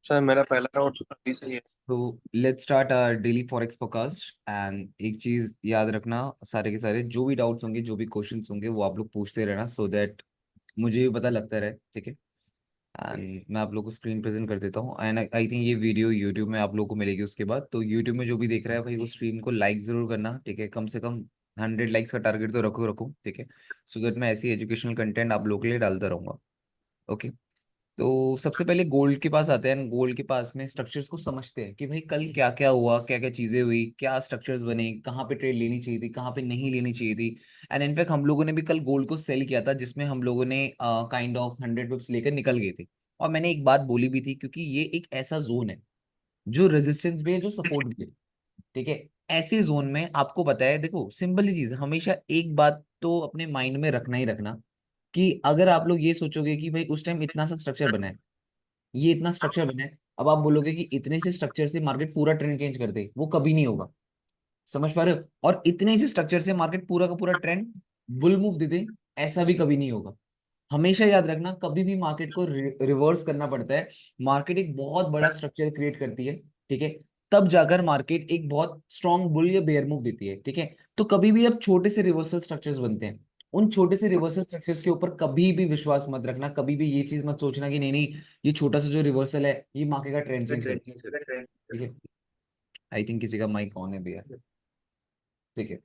Sir मेरा पहला और अभी से ही है। तो let's start our daily forex forecast. And एक चीज याद रखना, सारे के सारे जो भी डाउट्स होंगे, जो भी क्वेश्चंस होंगे, वो आप लोग पूछते रहना सो दैट मुझे भी पता लगता रहे। ठीक है। एंड मैं आप लोग को स्क्रीन प्रेजेंट कर देता हूँ। एंड आई थिंक ये वीडियो यूट्यूब में आप लोग को मिलेगी उसके बाद। तो यूट्यूब में जो भी देख रहा है भाई, वो स्ट्रीम को लाइक जरूर करना। ठीक है, कम से कम 100 लाइक्स का टारगेट तो रखो रखो। ठीक है, सो दैट मैं ऐसी एजुकेशनल कंटेंट आप लोग के लिए डालता रहूंगा। ओके। तो सबसे पहले गोल्ड के पास आते हैं। गोल्ड के पास में स्ट्रक्चर्स को समझते हैं कि भाई कल क्या क्या हुआ, क्या क्या चीजें हुई, क्या स्ट्रक्चर्स बने, कहाँ पे ट्रेड लेनी चाहिए थी, कहाँ पे नहीं लेनी चाहिए थी। एंड इनफैक्ट हम लोगों ने भी कल गोल्ड को सेल किया था, जिसमें हम लोगों ने काइंड ऑफ 100 पिप्स लेकर निकल गए थे। और मैंने एक बात बोली भी थी, क्योंकि ये एक ऐसा जोन है जो रेजिस्टेंस भी है, जो सपोर्ट भी है। ठीक है। ऐसे जोन में आपको पता है, देखो सिंपल ही चीज है, हमेशा एक बात तो अपने माइंड में रखना ही रखना, कि अगर आप लोग ये सोचोगे कि भाई उस टाइम इतना सा स्ट्रक्चर बना है, ये इतना स्ट्रक्चर बना है, अब आप बोलोगे कि इतने से स्ट्रक्चर से मार्केट पूरा ट्रेंड चेंज कर दे, वो कभी नहीं होगा। समझ पा रहे हो? और इतने से स्ट्रक्चर से मार्केट पूरा का पूरा ट्रेंड बुल मूव दे दे, ऐसा भी कभी नहीं होगा। हमेशा याद रखना, कभी भी मार्केट को रिवर्स करना पड़ता है। मार्केट एक बहुत बड़ा स्ट्रक्चर क्रिएट करती है। ठीक है। तब जाकर मार्केट एक बहुत स्ट्रॉन्ग बुल या बेयर मूव देती है। ठीक है। तो कभी भी अब छोटे से रिवर्सल स्ट्रक्चर्स बनते हैं, उन छोटे से रिवर्सल स्ट्रक्चर्स के ऊपर कभी भी विश्वास मत रखना। कभी भी ये चीज मत सोचना कि नहीं नहीं, ये छोटा सा जो रिवर्सल है ये मार्केट का ट्रेंड चेंज कर। ठीक है। आई थिंक किसी का माइक ऑन है भैया। ठीक है।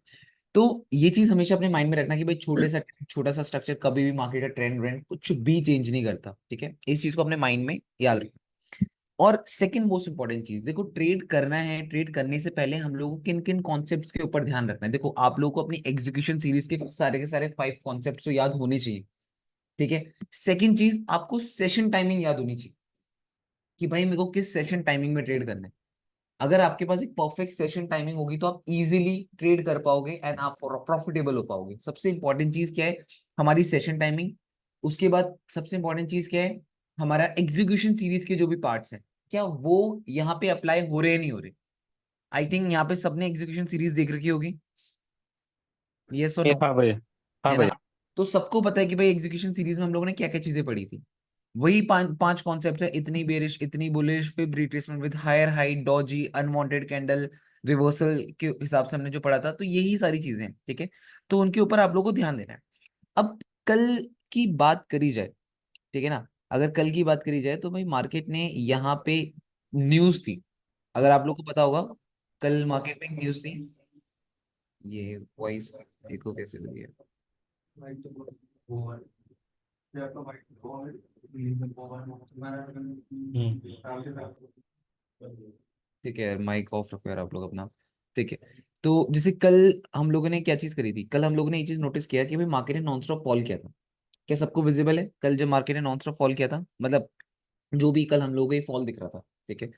तो ये चीज हमेशा अपने माइंड में रखना कि भाई छोटा सा स्ट्रक्चर कभी भी मार्केट का ट्रेंड व्रेंड कुछ भी चेंज नहीं करता। ठीक है, इस चीज को अपने माइंड में याद रखना। और सेकंड मोस्ट इंपॉर्टेंट चीज, देखो ट्रेड करना है, ट्रेड करने से पहले हम लोगों को किन किन कॉन्सेप्ट्स के ऊपर ध्यान रखना है। देखो आप लोगों को अपनी एग्जीक्यूशन सीरीज के सारे 5 कॉन्सेप्ट तो याद होने चाहिए। ठीक है। सेकंड चीज, आपको सेशन टाइमिंग याद होनी चाहिए, कि भाई मेरे को किस सेशन टाइमिंग में ट्रेड करना है। अगर आपके पास एक परफेक्ट सेशन टाइमिंग होगी, तो आप इजीली ट्रेड कर पाओगे एंड आप प्रॉफिटेबल हो पाओगे। सबसे इंपॉर्टेंट चीज क्या है? हमारी सेशन टाइमिंग। उसके बाद सबसे इंपॉर्टेंट चीज क्या है? हमारा एग्जीक्यूशन सीरीज के जो भी पार्ट्स हैं, क्या वो यहाँ पे अप्लाई हो रहे हैं नहीं हो रहे। आई थिंक यहाँ पे सबने एग्जीक्यूशन सीरीज देख रखी होगी। यस और ये नो? हाँ भैया। हाँ है ना? भैया। तो सबको पता है कि भाई एग्जीक्यूशन सीरीज में हम लोगों ने क्या क्या चीजें पढ़ी थी। वही पांच पांच कॉन्सेप्ट है, इतनी बेरिश, इतनी बुलिश, फिर retracement with higher high, doji, unwanted candle, reversal के हिसाब से हमने जो पढ़ा था। तो यही सारी चीजें हैं। ठीक है। तो उनके ऊपर आप लोगों को ध्यान देना है। अब कल की बात करी जाए, ठीक है ना, अगर कल की बात करी जाए तो भाई मार्केट ने यहाँ पे न्यूज थी, अगर आप लोग को पता होगा, कल मार्केट में न्यूज थी। ये वॉइस देखो कैसे लगी है। ठीक है, माइक ऑफ रखो यार आप लोग अपना। ठीक है। तो जैसे कल हम लोगों ने क्या चीज करी थी, कल हम लोगों ने ये चीज नोटिस किया कि भाई मार्केट ने नॉन स्टॉप फॉल किया था। क्या सबको विजिबल है कल जब मार्केट ने नॉन स्टॉप फॉल किया था? मतलब जो भी कल हम लोगों को ये फॉल दिख रहा था। ठीक है।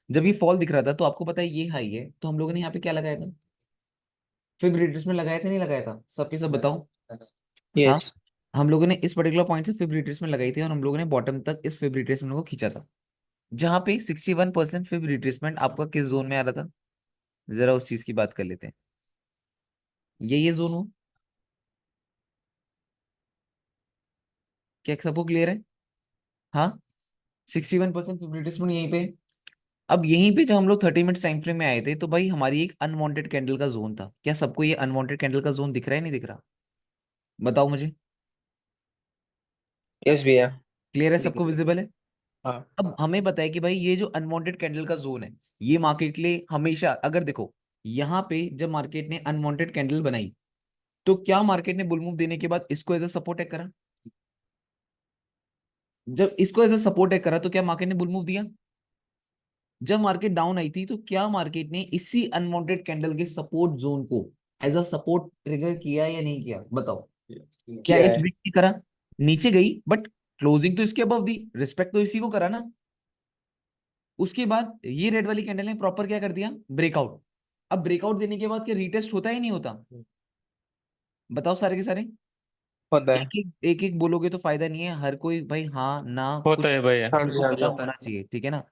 जब ये फॉल दिख रहा था, तो आपको पता है ये हाई है, तो हम लोगों ने यहाँ पे क्या लगाया था? फिब रिट्रेसमेंट लगाया था नहीं लगाया था? सबके सब बताओ। हाँ, यस। हम लोगों ने इस पर्टिकुलर पॉइंट से फिब रिट्रेसमेंट लगाई थी, और हम लोगों ने बॉटम तक इस फिब रिट्रेसमेंट को खींचा था, जहां पे 61% फिब रिट्रेसमेंट आपका किस जोन में आ रहा था? जरा उस चीज की बात कर लेते हैं। ये जोन हो, क्या सबको क्लियर है? हाँ, 61% फिब रिट्रेसमेंट यहीं पे है। अब यहीं पे जब हम लोग 30 मिनट्स टाइम फ्रेम में आए थे, तो भाई हमारी एक अनवांटेड कैंडल का जोन था। क्या सबको ये अनवांटेड कैंडल का जोन दिख रहा है नहीं दिख रहा? बताओ मुझे। यस भैया। क्लियर है? दिख सबको रही है। विजिबल है? हाँ। अब हमें पता है कि भाई ये जो अनवांटेड कैंडल का जोन है, ये मार्केट के लिए हमेशा, अगर देखो यहाँ पे जब मार्केट ने अनवांटेड कैंडल बनाई, तो क्या मार्केट ने बुल मूव देने के बाद इसको एज अ सपोर्ट टैग करा? जब इसको एज अ सपोर्ट टैग करा, तो क्या मार्केट ने बुल मूव दिया? जब मार्केट डाउन आई थी, तो क्या मार्केट ने इसी अनवांटेड कैंडल के सपोर्ट जोन को एज अ सपोर्ट ट्रिगर किया या नहीं किया? बताओ। क्या किया इस है। ब्रेक ने करा? नीचे गई, बट क्लोजिंग तो इसके अबव दी, रिस्पेक्ट तो इसी को करा ना। उसके बाद ये रेड वाली कैंडल ने प्रॉपर क्या कर दिया? ब्रेकआउट। अब ब्रेकआउट देने के बाद क्या रीटेस्ट होता है नहीं होता? बताओ सारे के सारे। होता है। एक एक बोलोगे तो फायदा नहीं है, हर कोई भाई हाँ ना होता कुछ है भैया। हाँ जी, को हाँ पता जी। होना चाहिए। ठीक है ना?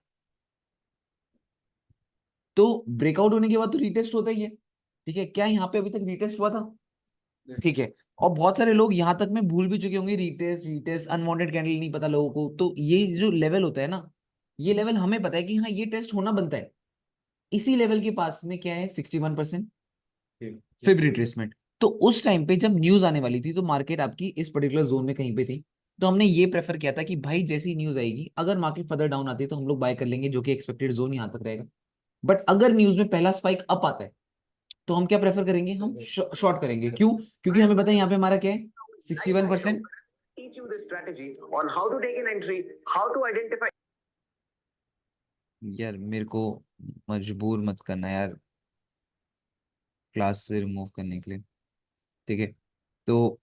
तो ब्रेकआउट होने के बाद तो रीटेस्ट होता ही है। ठीक है, क्या यहाँ पे अभी तक रीटेस्ट हुआ था? ठीक है। और बहुत सारे लोग यहाँ तक में भूल भी चुके होंगे, रीटेस्ट रीटेस्ट अनवांटेड कैंडल नहीं पता लोगों को। तो ये जो लेवल होता है ना, ये लेवल हमें पता है कि हाँ ये टेस्ट होना बनता है। इसी लेवल के पास में क्या है, 61% फिब रिट्रेसमेंट। तो उस टाइम पे जब न्यूज आने वाली थी तो मार्केट आपकी इस पर्टिकुलर जोन में कहीं पे थी। तो हमने ये प्रेफर किया था कि भाई जैसी न्यूज आएगी, अगर मार्केट फर्दर डाउन आती है तो हम लोग बाय कर लेंगे, जो कि एक्सपेक्टेड जोन यहाँ तक रहेगा। बट अगर न्यूज में पहला स्पाइक अप आता है तो हम क्या प्रेफर करेंगे, हम शॉर्ट करेंगे। क्यों? क्योंकि हमें पता है यहाँ पे हमारा क्या है, 61%। teach you this strategy on how to take an entry, how to identify. यार मेरे को मजबूर मत करना यार क्लास से रिमूव करने के लिए, ठीक है? तो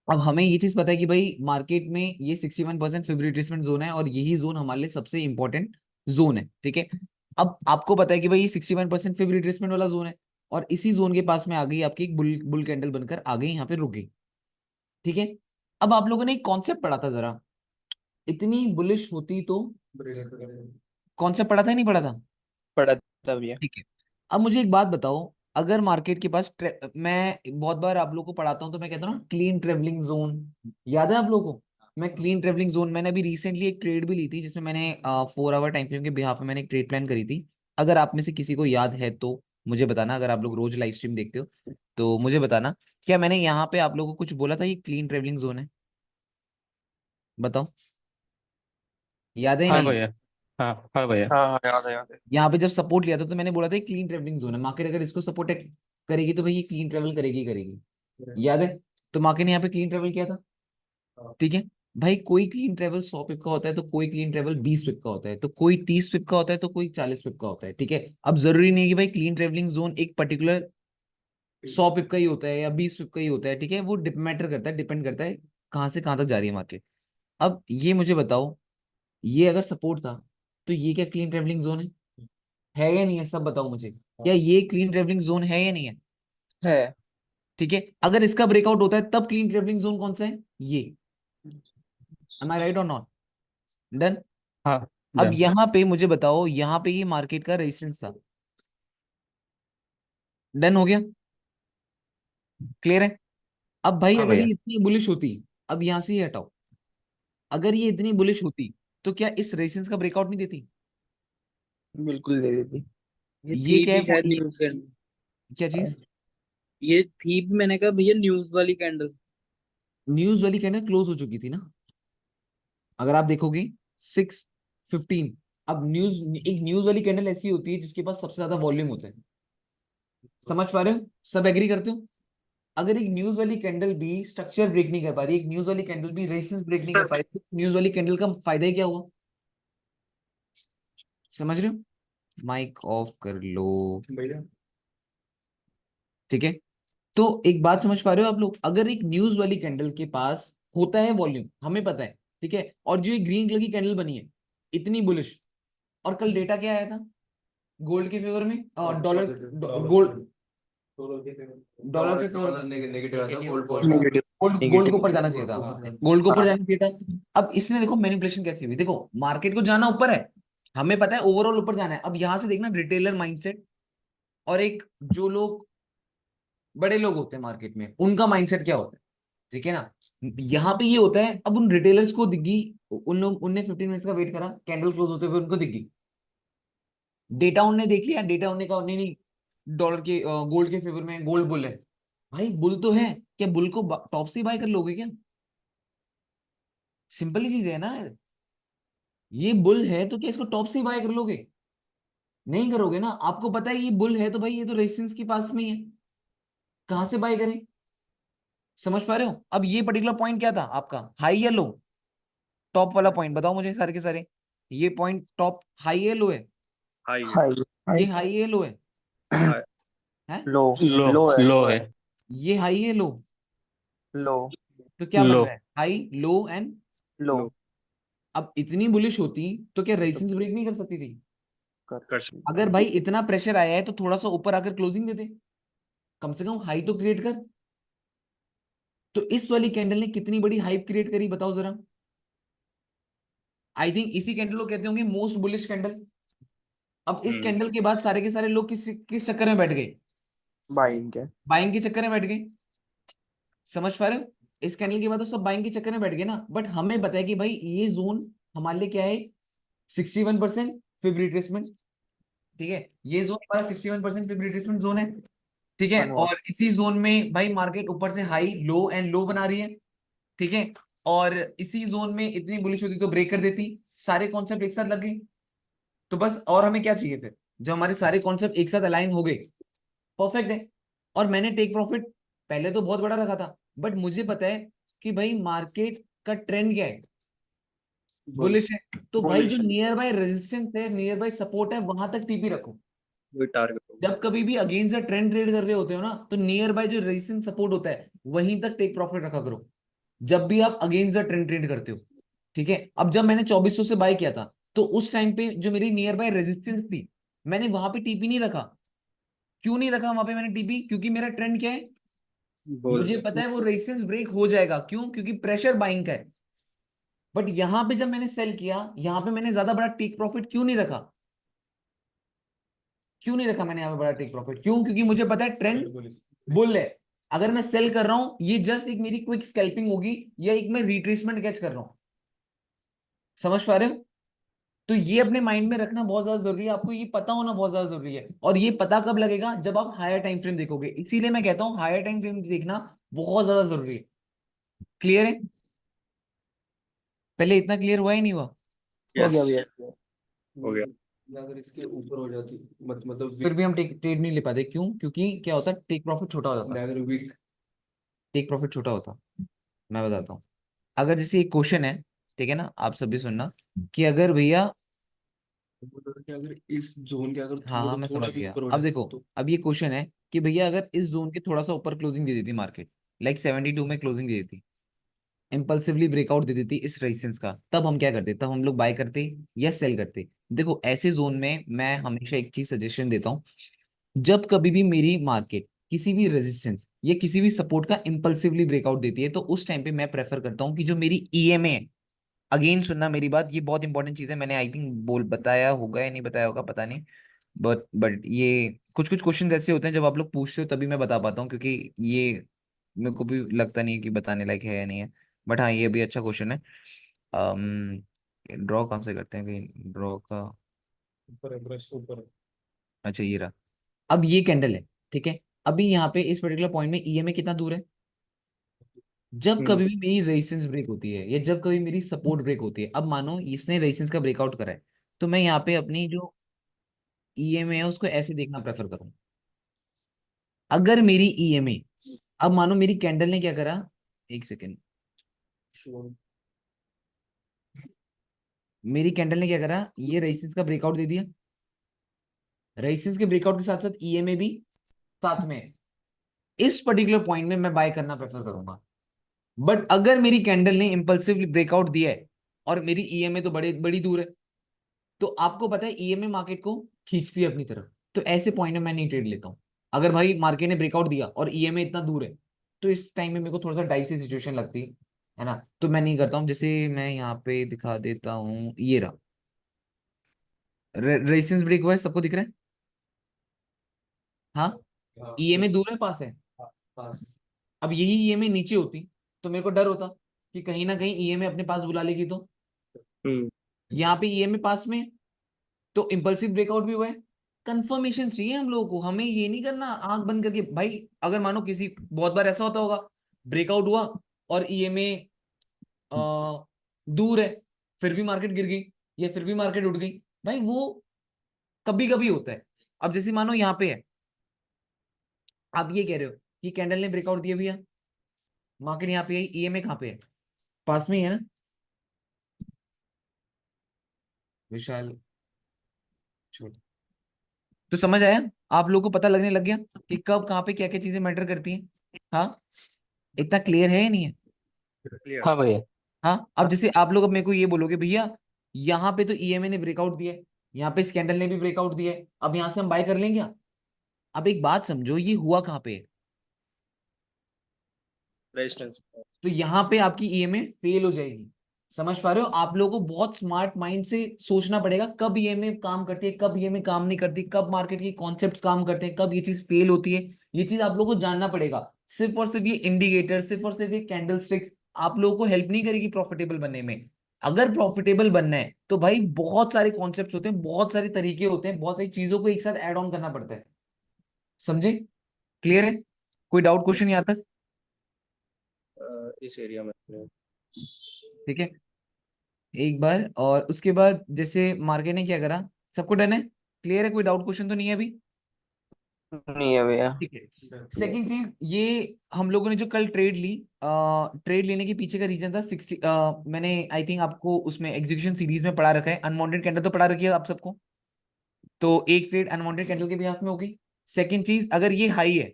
अब हमें ये चीज पता है कि भाई मार्केट में ये 61% फिब रिट्रेसमेंट जोन है और यही जोन हमारे लिए सबसे इंपॉर्टेंट जोन है, ठीक है? अब आपको पता है कि भाई ये 61% फिब रिट्रेसमेंट वाला जोन है और इसी जोन के पास में आ गई आपकी एक बुल बुल कैंडल बनकर आ गई, यहाँ पे रुक गई, ठीक है? अब आप लोगों ने एक कॉन्सेप्ट पढ़ा था जरा, इतनी बुलिश होती तो, कॉन्सेप्ट पढ़ा था या नहीं पढ़ा था? पढ़ा था भैया। ठीक है। अब मुझे एक बात बताओ, अगर मार्केट के पास मैं बहुत बार आप लोगों को पढ़ाता हूं तो मैं कहता हूँ क्लीन ट्रेवलिंग जोन, याद है आप लोगों को? मैं क्लीन ट्रेवलिंग जोन, मैंने अभी रिसेंटली एक ट्रेड भी ली थी जिसमें मैंने 4 आवर टाइम फ्रेम के बिहाफ में मैंने एक ट्रेड प्लान करी थी। अगर आप में से किसी को याद है तो मुझे बताना, अगर आप लोग रोज लाइव स्ट्रीम देखते हो तो मुझे बताना, क्या मैंने यहाँ पे आप लोगों को कुछ बोला था ये क्लीन ट्रेवलिंग जोन है? बताओ, याद है या हाँ नहीं? भैया। हाँ हाँ भैया। हाँ हाँ, याद है याद है। यहाँ पे जब सपोर्ट लिया था तो मैंने बोला था क्लीन ट्रेवलिंग जोन है, मार्केट अगर इसको सपोर्ट करेगी तो भाई ये क्लीन ट्रेवल करेगी ही करेगी, याद है? तो मार्केट ने यहाँ पे क्लीन ट्रेवल किया था, ठीक है? भाई कोई क्लीन ट्रेवल 100 पिप का होता है तो कोई क्लीन ट्रेवल 20 पिप का होता है तो कोई 30 पिप का होता है तो कोई 40 पिप का होता है, ठीक है? अब जरूरी नहीं है कि भाई क्लीन ट्रेवलिंग जोन एक पर्टिकुलर 100 पिप का ही होता है या 20 पिप का ही होता है, ठीक है? वो मैटर करता है, डिपेंड करता है कहाँ से कहाँ तक जा रही है मार्केट। अब ये मुझे बताओ, ये अगर सपोर्ट था तो ये क्या क्लीन ट्रेवलिंग जोन है या नहीं है? सब बताओ मुझे, क्या ये क्लीन ट्रेवलिंग जोन है या नहीं है? है। ठीक है, अगर इसका ब्रेकआउट होता है तब क्लीन ट्रेवलिंग जोन कौन सा है? ये। एम आई राइट और नॉट? डन। हाँ अब डन। यहां पे मुझे बताओ, यहां पे ये मार्केट का रेजिस्टेंस था, डन हो गया, क्लियर है? अब भाई हाँ अगर भैया। ये इतनी बुलिश होती, अब यहां से ही हटाओ, अगर ये इतनी बुलिश होती तो क्या इस रेजिस्टेंस का ब्रेकआउट नहीं देती? बिल्कुल दे देती। ये ये थी क्या भी है, शायद न्यूज कैंडल। क्या चीज? ये थी भी, मैंने कहा भैया न्यूज वाली कैंडल। न्यूज वाली कैंडल क्लोज हो चुकी थी ना, अगर आप देखोगे 6:15। अब एक न्यूज वाली कैंडल ऐसी होती है जिसके पास सबसे ज्यादा वॉल्यूम होता है, समझ पा रहे हो? सब एग्री करते हो? अगर एक न्यूज वाली कैंडल भी स्ट्रक्चर ब्रेक नहीं कर पा रही, एक न्यूज वाली कैंडल भी रेजिस्टेंस ब्रेक नहीं कर पा रही, न्यूज वाली कैंडल का फायदा ही क्या हुआ? समझ रहे हो? माइक ऑफ कर लो, ठीक है? तो एक बात समझ पा रहे हो आप लोग, अगर एक न्यूज वाली कैंडल के पास होता है वॉल्यूम, हमें पता है, ठीक है, और जो ये ग्रीन कलर की कैंडल बनी है इतनी बुलिश, और कल डेटा क्या आया था गोल्ड के फेवर में, डॉलर, गोल्ड, डॉलर के फेवर, नेगेटिव। गोल्ड गोल्ड को ऊपर जाना चाहिए था, गोल्ड को ऊपर जाना चाहिए था। अब इसने देखो मैनिपुलेशन कैसी हुई, देखो मार्केट को जाना ऊपर है, हमें पता है ओवरऑल ऊपर जाना है। अब यहां से देखना रिटेलर माइंडसेट और एक जो लोग बड़े लोग होते हैं मार्केट में उनका माइंडसेट क्या होता है, ठीक है ना? यहाँ पे ये होता है, अब उन रिटेलर्स को दिखी, उन लोग उनने 15 मिनट्स का वेट करा, कैंडल क्लोज होते हुए उनको दिखी, डेटा उनने देख लिया, डेटा उनने कहा नहीं नहीं डॉलर के गोल्ड के फेवर में गोल्ड बुल है। भाई बुल तो है, क्या बुल को टॉप से बाय कर लोगे क्या? सिंपल ही चीज है ना, ये बुल है तो क्या इसको टॉप से बाय कर लोगे? नहीं करोगे ना, आपको पता है ये बुल है तो भाई ये तो रेजिस्टेंस के पास में ही है, कहां से बाय करें? समझ पा रहे हो? अब ये पर्टिकुलर पॉइंट क्या था आपका, हाई या लो? टॉप वाला पॉइंट बताओ मुझे सारे के सारे, ये पॉइंट टॉप हाई है लो है? हाई है। हाई। ये हाई। हाई है लो है? हाई। है? लो। लो लो है, लो लो है। है। ये हाई है लो? लो। तो क्या बन लो रहा है, हाई लो एंड। लो। लो। अब इतनी बुलिश होती तो क्या रेजिस्टेंस ब्रेक नहीं कर सकती थी? कर सकते। अगर भाई इतना प्रेशर आया है तो थोड़ा सा ऊपर आकर क्लोजिंग दे दे, कम से कम हाई तो क्रिएट कर। तो इस वाली कैंडल ने कितनी बड़ी हाइप क्रिएट करी बताओ जरा? आई थिंक इसी कैंडल को कहते होंगे मोस्ट बुलिश कैंडल। अब इस कैंडल के बाद सारे के सारे लोग किस किस चक्कर में बैठ गए? बाइंग है। बाइंग के चक्कर में बैठ गए, समझ पा रहे हो? इस कैंडल के बाद तो सब बाइंग के चक्कर में बैठ गए ना, बट हमें पता है कि भाई ये जोन हमारे लिए क्या है, 61% फिब रिट्रेसमेंट, ठीक है। ये जोन हमारा 61% फिब रिट्रेसमेंट जोन है, ठीक है। धन्यवाद। और इसी जोन में भाई मार्केट ऊपर से हाई लो एंड लो बना रही है, ठीक है। और इसी जोन में इतनी बुलिश होती तो ब्रेक कर देती, सारे कॉन्सेप्ट एक साथ लग गए। तो बस और हमें क्या चाहिए फिर, जब हमारे सारे कॉन्सेप्ट एक साथ अलाइन हो गए, परफेक्ट है। और मैंने टेक प्रॉफिट पहले तो बहुत बड़ा रखा था, बट मुझे पता है कि भाई मार्केट का ट्रेंड क्या है, बुलिश है। तो भाई जो नियर बाय रेजिस्टेंस है, नियर बाय सपोर्ट है, वहां तक टीपी रखो। जब कभी भी अगेंस्ट द ट्रेंड ट्रेड कर रहे होते हो ना, तो नियर बाय जो रेजिस्टेंस सपोर्ट होता है वहीं तक टेक प्रॉफिट रखा करो, जब भी आप अगेंस्ट द ट्रेंड ट्रेड करते हो, ठीक है। अब जब मैंने 2400 से बाय किया था, तो उस टाइम पे जो मेरी नियर बाय रेजिस्टेंस थी, मैंने वहां पे टीपी नहीं रखा। क्यों नहीं रखा वहां पे मैंने टीपी? क्योंकि मेरा ट्रेंड क्या है, मुझे पता है वो रेजिस्टेंस ब्रेक हो जाएगा। क्यों? क्योंकि प्रेशर बाइंग का है। बट यहां पे जब मैंने सेल किया, यहां पे मैंने ज्यादा बड़ा टेक प्रॉफिट क्यों नहीं रखा? क्यों नहीं रखा मैंने यहाँ पे बड़ा टेक प्रॉफिट? क्यों? क्योंकि मुझे पता है ट्रेंड बुल है। अगर मैं सेल कर रहा हूं, ये जस्ट एक मेरी क्विक स्कैल्पिंग होगी, या एक मैं रिट्रेसमेंट कैच कर रहा हूं। समझ पा रहे हो? तो ये अपने माइंड में रखना बहुत ज्यादा जरूरी है, आपको ये पता होना बहुत ज्यादा जरूरी है। और ये पता कब लगेगा? जब आप हायर टाइम फ्रेम देखोगे। इसीलिए मैं कहता हूं हायर टाइम फ्रेम देखना बहुत ज्यादा जरूरी है। क्लियर है? पहले इतना क्लियर हुआ ही नहीं हुआ? हो गया भैया। हो गया। अगर इसके ऊपर हो जाती मतलब फिर भी हम ट्रेड नहीं ले पाते। क्यों? क्योंकि क्या होता है, टेक प्रॉफिट छोटा हो जाता है। अगर वीक टेक प्रॉफिट छोटा होता, मैं बताता हूँ। अगर जैसे एक क्वेश्चन है, ठीक है ना, आप सभी सुनना, कि अगर भैया, अगर इस जोन के अगर हाँ हाँ मैं थोड़ा समझ भी गया। ऊपर हो अब जाती देखो, तो अब ये क्वेश्चन है कि भैया अगर इस जोन के थोड़ा सा ऊपर क्लोजिंग दे देती मार्केट, लाइक 72 में क्लोजिंग दे देती, इम्पल्सिवली ब्रेकआउट दे देती इस रेजिस्टेंस का, तब हम क्या करते? तब हम लोग बाय करते या सेल करते? देखो ऐसे जोन में मैं हमेशा एक चीज सजेशन देता हूँ, जब कभी भी मेरी मार्केट किसी भी रेजिस्टेंस या किसी भी सपोर्ट का इम्पल्सिवली ब्रेकआउट देती है, तो उस टाइम पे मैं प्रेफर करता हूँ कि जो मेरी ईएमए है, अगेन सुनना मेरी बात, ये बहुत इंपॉर्टेंट चीज है, मैंने आई थिंक बोल बताया होगा या नहीं बताया होगा पता नहीं, बट ये कुछ कुछ क्वेश्चन ऐसे होते हैं जब आप लोग पूछते हो तभी मैं बता पाता हूँ, क्योंकि ये मेरे को भी लगता नहीं है कि बताने लायक है या नहीं है। बट हाँ, ये भी अच्छा क्वेश्चन है। ड्रॉ कहाँ से करते हैं, कहीं ड्रॉ का, ऊपर है ब्रश ऊपर है। अच्छा ये रहा। अब ये कैंडल है, ठीक है। अभी यहाँ पे इस पर्टिकुलर पॉइंट में ईएमए कितना दूर है? जब कभी भी मेरी रेजिस्टेंस ब्रेक होती है या जब कभी मेरी सपोर्ट ब्रेक होती है, अब मानो इसने रेजिस्टेंस का ब्रेकआउट करा है, तो मैं यहाँ पे अपनी जो ईएमए है उसको ऐसे देखना प्रेफर करूँ। अगर मेरी ईएमए, अब मानो मेरी कैंडल ने क्या करा, एक सेकेंड, मेरी कैंडल ने क्या करा, ये रेजिस्टेंस का ब्रेकआउट दे दिया, रेजिस्टेंस के ब्रेकआउट के साथ साथ ईएमए भी साथ में है। इस पर्टिकुलर पॉइंट में मैं बाय करना प्रेफर करूंगा। बट अगर मेरी कैंडल ने इंपल्सिवली ब्रेकआउट दिया है और मेरी ईएमए तो बड़ी बड़ी दूर है, तो आपको पता है ईएमए मार्केट को खींचती है अपनी तरफ, तो ऐसे पॉइंट में मैं नहीं ट्रेड लेता हूँ। अगर भाई मार्केट ने ब्रेकआउट दिया और ईएमए इतना दूर है, तो इस टाइम में मेरे को थोड़ा सा डाइसी सिचुएशन लगती है ना, तो मैं नहीं करता हूँ। जैसे मैं यहाँ पे दिखा देता हूँ, ये रहा रेजिस्टेंस ब्रेक हुआ है, सबको दिख रहा है? हाँ, ईएमए दूर है पास है। अब यही ईएमए नीचे होती तो मेरे को डर होता कि कहीं ना कहीं ईएमए अपने पास बुला लेगी, तो यहाँ पे ईएमए पास में है, तो इम्पल्सिव ब्रेकआउट भी हुआ है। कंफर्मेशन चाहिए हम लोगों को, हमें ये नहीं करना आंख बंद करके। भाई अगर मानो किसी, बहुत बार ऐसा होता होगा, ब्रेकआउट हुआ और ईएमए दूर है, फिर भी मार्केट गिर गई या फिर भी मार्केट उठ गई, भाई वो कभी कभी होता है। अब जैसे मानो यहाँ पे है, आप ये कह रहे हो कि कैंडल ने ब्रेकआउट दिया भैया, मार्केट यहाँ पे है, ईएमए कहाँ पे है? पास में ही है ना विशाल? छोड़, तो समझ आया? आप लोगों को पता लगने लग गया कि कब कहाँ पे क्या क्या चीजें मैटर करती हैं। हाँ, इतना क्लियर है या नहीं है? हाँ भैया। हाँ, अब जैसे आप लोग अब मेरे को ये बोलोगे भैया यहाँ पे तो ईएमए ने ब्रेकआउट दिया है, यहाँ पे स्कैंडल ने भी ब्रेकआउट दिया है, अब यहाँ से हम बाय कर लेंगे क्या? अब एक बात समझो, ये हुआ कहाँ पे है? रेजिस्टेंस। तो यहाँ पे आपकी ईएमए फेल हो जाएगी। समझ पा रहे हो? आप लोगों को बहुत स्मार्ट माइंड से सोचना पड़ेगा, कब ईएमए काम करती है, कब ईएमए काम नहीं करती, कब मार्केट की कॉन्सेप्ट्स काम करते हैं, कब ये चीज फेल होती है। ये चीज आप लोगों को जानना पड़ेगा। सिर्फ और सिर्फ ये इंडिकेटर, सिर्फ और सिर्फ ये कैंडल स्टिक्स आप लोगों को हेल्प नहीं करेगी प्रॉफिटेबल बनने में। अगर प्रॉफिटेबल बनना है तो भाई बहुत सारे कॉन्सेप्ट्स होते हैं, बहुत सारे तरीके होते हैं, बहुत सारी चीजों को एक साथ ऐड ऑन करना पड़ता है। समझे? क्लियर है? कोई डाउट क्वेश्चन यहाँ तक? इस एरिया में ठीक है, एक बार और उसके बाद जैसे मार्केट ने क्या करा, सबको डन है? क्लियर है? कोई डाउट क्वेश्चन तो नहीं है अभी? नहीं है भैया। ठीक है। सेकंड चीज, ये हम लोगों ने जो कल ट्रेड ली, ट्रेड लेने के पीछे का रीजन था 60, मैंने आई थिंक आपको उसमें एग्जीक्यूशन सीरीज में पढ़ा रखा है, अनवांटेड कैंडल तो पढ़ा रखी है आप सबको। तो एक ट्रेड अनवांटेड कैंडल के बिहाफ में होगी। सेकंड चीज, अगर ये हाई है,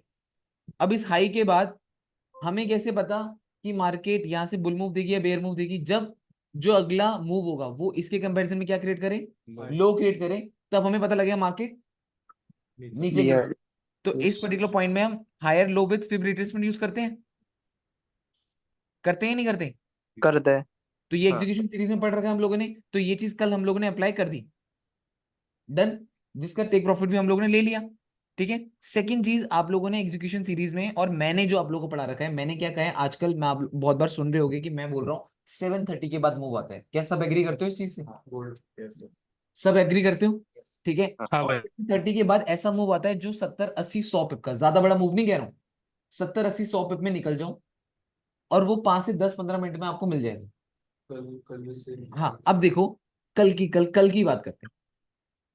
अब इस हाई के बाद हमें कैसे पता कि मार्केट यहाँ से बुल मूव देगी या बेयर मूव देगी? जब जो अगला मूव होगा वो इसके कंपैरिजन में क्या क्रिएट करे, लो क्रिएट करे, तब हमें पता लगेगा मार्केट नीचे गिर। बियर। तो इस पर्टिकुलर पॉइंट में हम higher low with fib retracement use करते हैं, करते हैं नहीं करते? कर दे। तो ये हाँ। एग्जीक्यूशन सीरीज में पढ़ रखा है हम लोगों ने, तो ये चीज कल हम लोगों ने अप्लाई कर दी, डन, जिसका टेक प्रॉफिट भी हम लोगों ने ले लिया। ठीक है। सेकंड चीज, आप लोगों ने एग्जीक्यूशन सीरीज में और मैंने जो आप लोगों को पढ़ा रखा है, मैंने क्या कहा है, आजकल मैं आप बहुत बार सुन रहे होगे कि मैं बोल रहा हूँ 7:30 के बाद मूव आता है। क्या सब एग्री करते हो इस चीज से? सब एग्री करते हो? ठीक है। हाँ और भाई 7:30 के बाद ऐसा मूव आता है जो 70 80 100 पिप का, ज्यादा बड़ा मूव नहीं कह रहा हूँ, 70 80 100 पिप में निकल जाओ और वो 5 से 10 15 मिनट में आपको मिल जाएगा। हाँ, अब देखो, कल की बात करते हैं।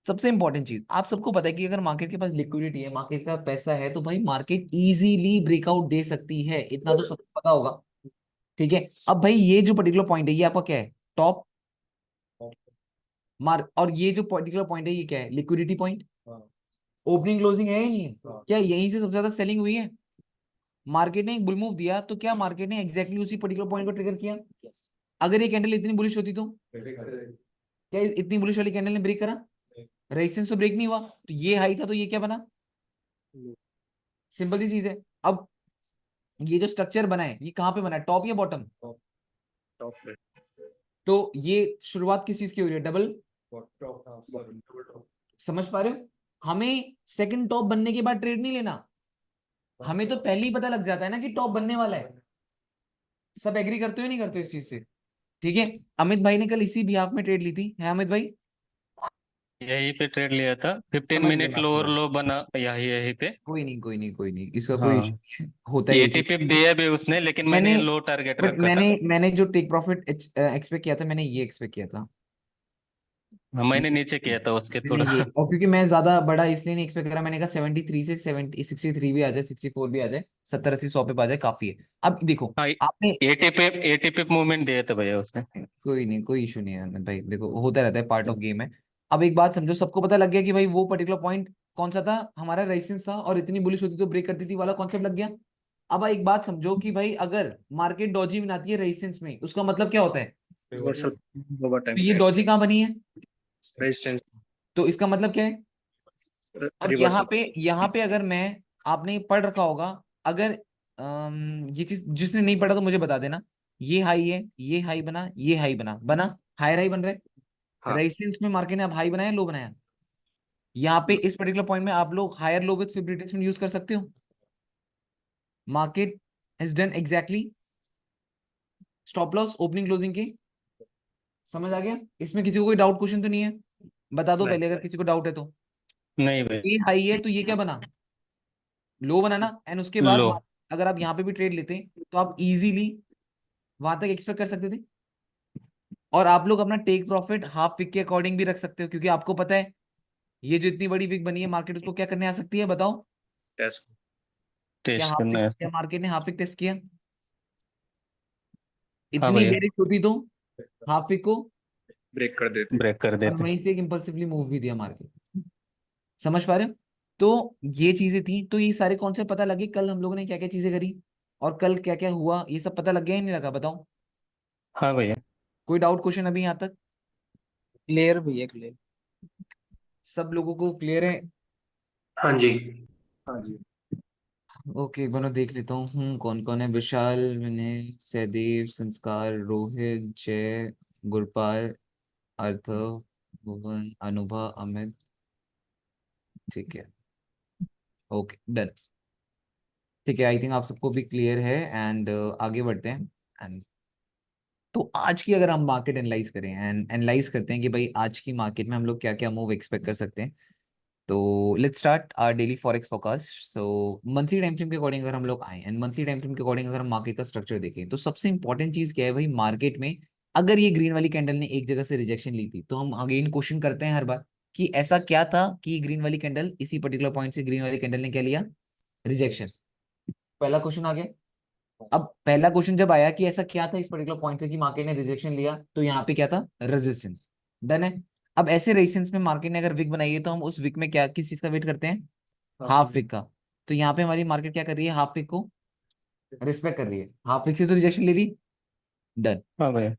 सबसे इंपॉर्टेंट चीज, आप सबको पता है कि अगर मार्केट के पास लिक्विडिटी है, मार्केट का पैसा है, तो भाई मार्केट इजीली ब्रेकआउट दे सकती है, इतना तो सबको पता होगा। ठीक है। अब भाई ये जो पर्टिकुलर पॉइंट है, ये आपका क्या है, टॉप मार्क, और ये जो पर्टिकुलर पॉइंट है ये क्या है, लिक्विडिटी पॉइंट। ओपनिंग क्लोजिंग है या नहीं है? क्या यहीं से सबसे ज्यादा सेलिंग हुई है? मार्केट ने एक बुल मूव दिया तो क्या मार्केट ने एग्जैक्टली उसी पर्टिकुलर पॉइंट को ट्रिगर किया? अगर ये कैंडल इतनी बुलिश होती तो क्या इतनी बुलिश वाली कैंडल ने ब्रेक करा? रेजिस्टेंस तो ब्रेक नहीं हुआ, तो ये हाई था तो ये क्या बना? सिंपल सी चीज है। अब ये जो स्ट्रक्चर बना है, ये कहाँ पे बना है, टॉप या बॉटम? टॉप पे तो ये शुरुआत किस चीज की हो रही है, डबल? समझ पा रहे हो? हमें सेकंड टॉप बनने के बाद ट्रेड नहीं लेना, हमें तो पहले ही पता लग जाता है ना कि टॉप बनने वाला है। सब एग्री करते हो नहीं करते हो इस चीज से? ठीक है। अमित भाई ने कल इसी बिहाफ में ट्रेड ली थी, है अमित भाई? यहीं पे ट्रेड लिया था 15 समझ गए मिनट बात लो को और मैं। लो बना यही यहीं पे। कोई नहीं, कोई नहीं, कोई नहीं, इसका कोई इशू हाँ नहीं है, होता है ये ये चीज। टिप दिया भी उसने लेकिन मैंने मैंने लो टारगेट बट रखा था। मैंने जो टेक प्रॉफिट एक्सपेक्ट किया था, मैंने ये एक्सपेक्ट किया था। हाँ, मैंने नीचे किया था उसके मैंने थोड़ा। ये, और क्योंकि मैं ज्यादा बड़ा इसलिए नहीं एक्सपेक्ट करा, मैंने कहा 73 से 63 भी आ जाए, 64 भी आ जाए, 70 80 100 पे आ जाए, काफी है। अब देखो, हाँ आपने, एटीपी मूवमेंट दिया था भैया उसने। कोई नहीं, कोई इशू नहीं है अमित भाई, देखो होता रहता है, पार्ट ऑफ गेम है। अब एक बात समझो, सबको पता लग गया कि भाई वो पर्टिकुलर पॉइंट कौन सा था, हमारा रेजिस्टेंस था, और इतनी बुलिश होती तो ब्रेक करती थी वाला कॉन्सेप्ट लग गया। अब एक बात समझो कि भाई अगर मार्केट डॉजी बनाती है रेजिस्टेंस में, उसका मतलब क्या होता है? रिवर्सल ओवर तो टाइम ये डॉजी कहाँ बनी है? रेजिस्टेंस तो इसका मतलब क्या है? अब यहाँ रिवर्सल पे, यहाँ पे अगर मैं, आपने पढ़ रखा होगा, अगर ये चीज जिसने नहीं पढ़ा तो मुझे बता देना, ये हाई है, ये हाई बना, ये हाई बना, हायर हाई बन रहा है, हाँ रेजिस्टेंस में मार्केट ने अब हाई बनाया लो बनाया, यहाँ पे इस पर्टिकुलर पॉइंट में आप लोग higher low with fib retracement use कर सकते हो। Market has done exactly stop loss opening closing के। समझ आ गया? इसमें किसी को कोई डाउट क्वेश्चन तो नहीं है? बता दो नहीं पहले अगर किसी को डाउट है तो। नहीं भाई ये हाई है तो ये क्या बना, लो बनाना, एंड उसके बाद लो। अगर आप यहाँ पे भी ट्रेड लेते तो आप इजीली वहां तक एक्सपेक्ट कर सकते थे। और आप लोग अपना टेक प्रॉफिट हाफ विक के अकॉर्डिंग भी रख सकते हो, क्योंकि आपको पता है ये जो इतनी बड़ी विक बनी है, मार्केट उसको क्या करने आ सकती है, बताओ? टेस्ट क्या टेस्ट हाफ करना विक, है। क्या मार्केट ने हाफ विक टेस्ट किया? हाँ इतनी भैया बेरिश होती तो हाफ विक को, ब्रेक कर देते ब्रेक कर और देते। वहीं से एक इम्पल्सिवली मूव भी दिया मार्केट। समझ पा रहे हो? तो ये चीजें थी, तो ये सारे कॉन्सेप्ट पता लगे कल हम लोगों ने क्या क्या चीजें करी, और कल क्या क्या हुआ, ये सब पता लग गया या नहीं लगा, बताओ? हाँ भैया कोई डाउट क्वेश्चन अभी यहाँ तक? क्लियर भैया क्लियर। सब लोगों को क्लियर है? हाँ जी। हाँ जी ओके, एक बार मैं देख लेता हूँ कौन कौन है। विशाल, विनय, सहदेव, संस्कार, रोहित, जय, गुरपाल, अर्थव, भुवन, अनुभा, अमित। ठीक है, ओके डन। ठीक है, आई थिंक आप सबको भी क्लियर है, एंड आगे बढ़ते हैं। एंड तो आज की अगर हम मार्केट एनालाइज करें एंड एनालाइज करते हैं कि भाई आज की मार्केट में हम लोग क्या क्या मूव एक्सपेक्ट कर सकते हैं, तो let's start our daily forex forecast. So monthly time frame के अकॉर्डिंग अगर हम लोग आए एंड मंथली टाइम फ्रेम के अकॉर्डिंग अगर हम मार्केट का स्ट्रक्चर देखें, तो सबसे इंपॉर्टेंट चीज क्या है भाई मार्केट में, अगर ये ग्रीन वाली कैंडल ने एक जगह से रिजेक्शन ली थी, तो हम अगेन क्वेश्चन करते हैं हर बार कि ऐसा क्या था कि ग्रीन वाली कैंडल इसी पर्टिकुलर पॉइंट से ग्रीन वाली कैंडल ने क्या लिया, रिजेक्शन। पहला क्वेश्चन आ गया। अब पहला क्वेश्चन जब आया कि ऐसा क्या था इस पर्टिकुलर पॉइंट से कि मार्केट ने रिजेक्शन लिया, तो यहाँ पे क्या था, रेजिस्टेंस। डन है। अब ऐसे रेजिस्टेंस में मार्केट ने अगर विक बनाई है, तो हम उस विक में क्या किस चीज का वेट करते हैं, हाफ विक का। तो यहाँ पे हमारी मार्केट क्या कर रही है, हाफ विक को रिस्पेक्ट कर रही है, हाफ विक से तो रिजेक्शन ले ली। डन। हाँ भैया।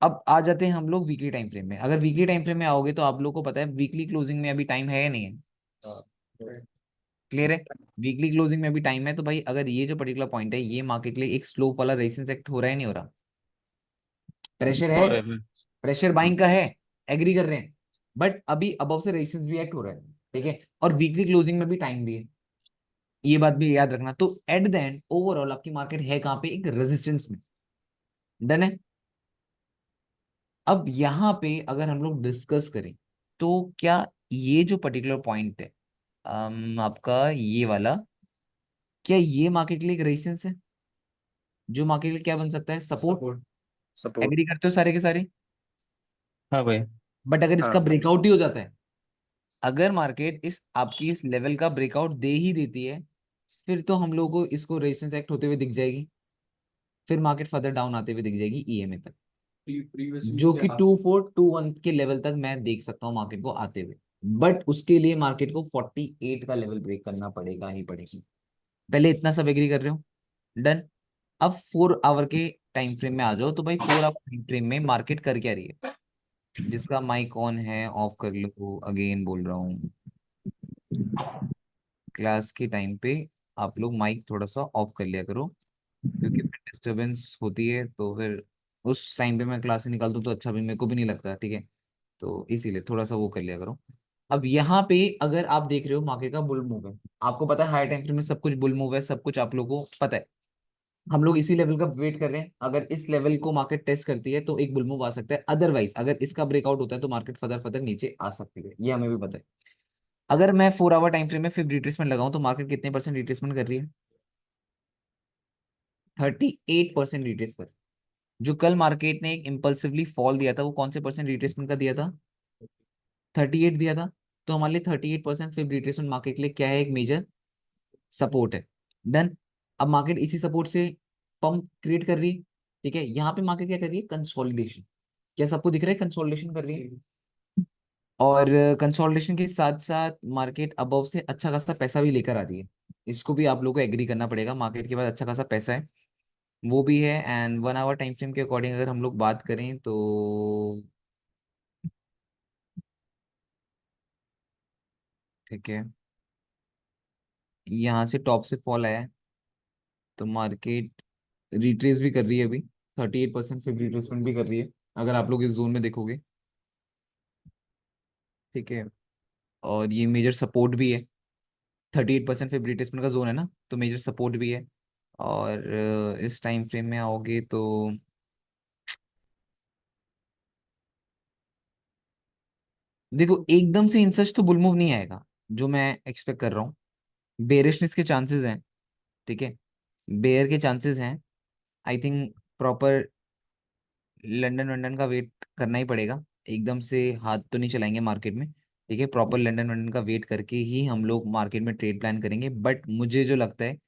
अब आ जाते हैं हम लोग वीकली टाइम फ्रेम में। अगर वीकली टाइम फ्रेम में आओगे तो आप लोग को पता है वीकली क्लोजिंग में अभी टाइम है या नहीं है, क्लियर है। वीकली क्लोजिंग में भी टाइम है, तो भाई अगर ये जो पर्टिकुलर पॉइंट है ये मार्केट के लिए एक स्लोप वाला रेजिस्टेंस एक्ट हो रहा है नहीं हो रहा, प्रेशर है, हो रहे भैया। प्रेशर बाइंग का है, एग्री कर रहे हैं, बट अभी अबव से रेजिस्टेंस भी एक्ट हो रहा है, ठीक है, और वीकली क्लोजिंग में भी टाइम भी है, ये बात भी याद रखना। तो एट द एंड ओवरऑल आपकी मार्केट है कहाँ पे, एक रेजिस्टेंस में। डन है। अब यहाँ पे अगर हम लोग डिस्कस करें, तो क्या ये जो पर्टिकुलर पॉइंट है, आपका ये वाला, क्या ये मार्केट के लिए एक रेजिस्टेंस है जो मार्केट के लिए क्या बन सकता है, सपोर्ट। सपोर्ट। एग्री करते हो सारे के सारे। हाँ भैया। बट अगर इसका हाँ। ब्रेकआउट ही हो जाता है, अगर मार्केट इस आपकी इस लेवल का ब्रेकआउट दे ही देती है, फिर तो हम लोगों को इसको रेजिस्टेंस एक्ट होते हुए दिख जाएगी, फिर मार्केट फर्दर डाउन आते हुए दिख जाएगी ईएमए तक, प्रीवियस जो कि 2421 के लेवल तक मैं देख सकता हूँ मार्केट को आते हुए। बट उसके लिए मार्केट को 48 का लेवल ब्रेक करना पड़ेगा ही पड़ेगी। पहले इतना सब एग्री कर रहे हो। डन। अब 4 आवर के टाइम फ्रेम में आ जाओ, तो भाई 4 आवर टाइम फ्रेम में मार्केट कर क्या रही है, जिसका माइक ऑन है ऑफ कर लो, अगेन बोल रहा हूँ, क्लास के टाइम पे आप लोग माइक थोड़ा सा ऑफ कर लिया करो, क्योंकि फिर डिस्टरबेंस होती है, तो फिर उस टाइम पे मैं क्लास से निकाल दूँ तो अच्छा भी मेरे को भी नहीं लगता, ठीक है, तो इसीलिए थोड़ा सा वो कर लिया करो। अब यहाँ पे अगर आप देख रहे हो मार्केट का बुल मूव है, आपको पता है हाई टाइम फ्रेम में सब कुछ बुल मूव है, सब कुछ आप लोगों को पता है, हम लोग इसी लेवल का वेट कर रहे हैं, अगर इस लेवल को मार्केट टेस्ट करती है तो एक बुल मूव आ सकता है, अदरवाइज अगर इसका ब्रेकआउट होता है तो मार्केट फर्दर फर्दर नीचे आ सकती है, ये हमें भी पता है। अगर मैं 4 आवर टाइम फ्रेम में फिर रिट्रेसमेंट लगाऊं, तो मार्केट कितने परसेंट रिट्रेसमेंट कर रही है, 38% रिट्रेस कर। जो कल मार्केट ने एक इम्पल्सिवली फॉल दिया था, वो कौन से परसेंट रिट्रेसमेंट का दिया था, 38 दिया था। तो हमारे लिए 38% फिर रिट्रेसमेंट मार्केट के लिए क्या है, एक मेजर सपोर्ट है। डन। अब मार्केट इसी सपोर्ट से पंप क्रिएट कर रही है, ठीक है, यहाँ पे मार्केट क्या कर रही है, कंसोलिडेशन। क्या सबको दिख रहा है, कंसोलिडेशन कर रही है, और कंसोलिडेशन के साथ साथ मार्केट अबव से अच्छा खासा पैसा भी लेकर आ रही है, इसको भी आप लोगों को एग्री करना पड़ेगा, मार्केट के पास अच्छा खासा पैसा है, वो भी है। एंड 1 आवर टाइम फ्रेम के अकॉर्डिंग अगर हम लोग बात करें, तो ठीक है, यहाँ से टॉप से फॉल आया है, तो मार्केट रिट्रेस भी कर रही है अभी, 38% फिर रिट्रेसमेंट भी कर रही है, अगर आप लोग इस जोन में देखोगे, ठीक है, और ये मेजर सपोर्ट भी है, 38% फिर रिट्रेसमेंट का जोन है ना, तो मेजर सपोर्ट भी है। और इस टाइम फ्रेम में आओगे तो देखो एकदम से इन सच तो बुल मूव नहीं आएगा जो मैं एक्सपेक्ट कर रहा हूँ, बेरिशनेस के चांसेस हैं, ठीक है, बेयर के चांसेस हैं, आई थिंक प्रॉपर लंदन वंदन का वेट करना ही पड़ेगा, एकदम से हाथ तो नहीं चलाएंगे मार्केट में, ठीक है, प्रॉपर लंदन वंदन का वेट करके ही हम लोग मार्केट में ट्रेड प्लान करेंगे। बट मुझे जो लगता है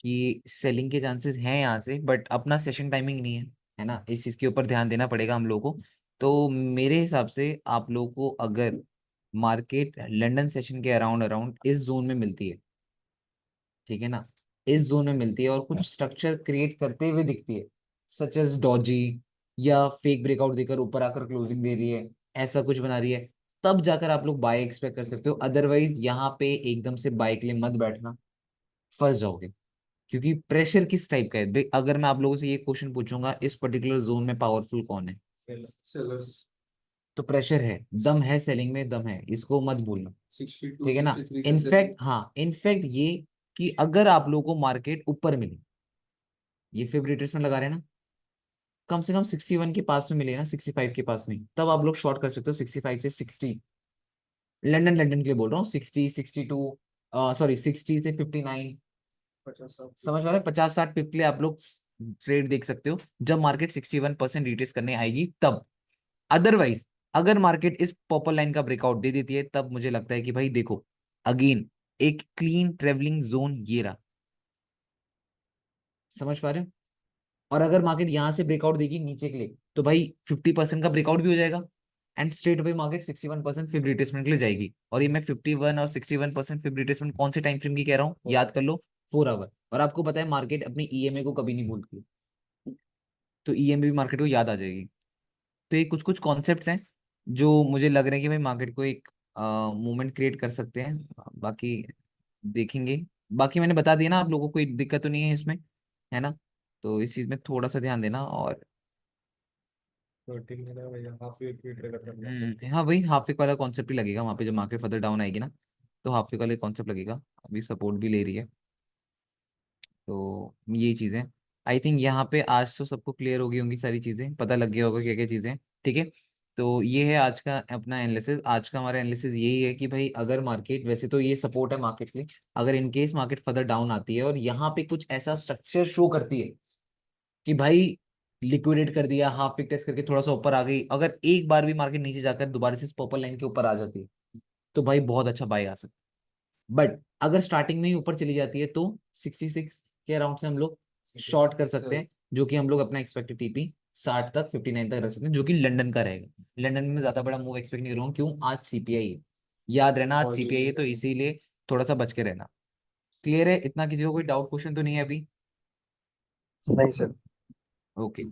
कि सेलिंग के चांसेस हैं यहाँ से, बट अपना सेशन टाइमिंग नहीं है ना, इस चीज़ के ऊपर ध्यान देना पड़ेगा हम लोगों को। तो मेरे हिसाब से आप लोगों को अगर मार्केट लंदन सेशन के अराउंड अराउंड इस जोन में मिलती है, ठीक है ना, इस जोन में मिलती है और कुछ स्ट्रक्चर क्रिएट करते हुए दिखती है, सच एज डॉजी, या फेक ब्रेकआउट देकर ऊपर आकर क्लोजिंग दे रही है, ऐसा कुछ बना रही है, तब जाकर आप लोग बाय एक्सपेक्ट कर सकते हो, अदरवाइज यहाँ पे एकदम से बाय के लिए मत बैठना, फंस जाओगे। क्योंकि प्रेशर किस टाइप का है अगर मैं आप लोगों से ये क्वेश्चन पूछूंगा, इस पर्टिकुलर जोन में पावरफुल कौन है, सेलर्स तो प्रेशर है, दम है, सेलिंग में दम है, इसको मत भूलना, 62 ठीक है ना। 63 से इनफैक्ट हाँ, इनफैक्ट ये कि अगर आप लोगों को मार्केट ऊपर मिले, ये फिब रिट्रेसमेंट लगा रहे हैं ना, कम से कम 61 के पास में मिले ना, 65 के पास में, तब आप लोग शॉर्ट कर सकते हो 65 से 60। लंदन लंदन के लिए बोल रहा हूँ, 60 62, सॉरी 60 से 59, 50 समझ पा रहे हैं, 50 60 पिप के लिए आप लोग ट्रेड देख सकते हो जब मार्केट 61% रिट्रेस करने आएगी तब। अदरवाइज अगर मार्केट इस पर्पल लाइन का ब्रेकआउट दे देती है तब मुझे लगता है कि भाई देखो, अगेन एक क्लीन ट्रेवलिंग जोन ये रहा, समझ पा रहे हो। और अगर मार्केट यहां से ब्रेकआउट देगी नीचे के लिए तो भाई 50% का ब्रेकआउट भी हो जाएगा and straight away market 61% fib retracement के लिए जाएगी। और ये मैं 51 और 61% फिब रिट्रेसमेंट कौन से टाइम फ्रेम की कह रहा हूँ, याद कर लो, 4 आवर। और आपको पता है मार्केट अपनी ईएमए को कभी नहीं भूलती, तो ईएमए भी मार्केट को याद आ जाएगी। तो ये कुछ कुछ कॉन्सेप्ट्स हैं जो मुझे लग रहे हैं कि भाई मार्केट को एक मूवमेंट क्रिएट कर सकते हैं। बाकी देखेंगे। बाकी मैंने बता दिया ना, आप लोगों को कोई दिक्कत तो नहीं है इसमें, है ना। तो इस चीज में थोड़ा सा ध्यान देना। और तो ठीक है ना भैया, हाफ वीक की ट्रेड करना। हाँ वही हाफ वीक वाला कॉन्सेप्ट ही लगेगा वहां पे, जब मार्केट फर्दर डाउन आएगी ना तो हाफ वीक वाले कॉन्सेप्ट लगेगा। अभी सपोर्ट भी ले रही है, तो ये चीजें आई थिंक यहाँ पे आज तो सबको क्लियर हो गई होंगी, सारी चीजें पता लग गया होगा क्या क्या चीजें हैं, ठीक है। तो ये है आज का अपना एनालिसिस। आज का हमारा एनालिसिस यही है कि भाई अगर मार्केट, वैसे तो ये सपोर्ट है मार्केट के लिए, अगर इनकेस मार्केट फर्दर डाउन आती है और यहाँ पे कुछ ऐसा स्ट्रक्चर शो करती है कि भाई लिक्विडेट कर दिया, हाफ वीक टेस्ट करके थोड़ा सा ऊपर आ गई, अगर एक बार भी मार्केट नीचे जाकर दोबारा से पर्पल लाइन के ऊपर आ जाती है तो भाई बहुत अच्छा बाय आ सकता है। बट अगर स्टार्टिंग में ही ऊपर चली जाती है तो 66 के अराउंड से हम लोग शॉर्ट कर सकते हैं, जो कि हम लोग अपना एक्सपेक्टेड टीपी 60 तक 59 तक रख सकते हैं, जो कि लंदन का रहेगा। लंदन में मैं ज्यादा बड़ा मूव एक्सपेक्ट नहीं कर रहा हूँ, क्यों, आज सीपीआई है, याद रहना आज सीपीआई है, तो इसीलिए थोड़ा सा बच के रहना। क्लियर है, इतना किसी को कोई डाउट क्वेश्चन तो नहीं है अभी? नहीं सर। ओके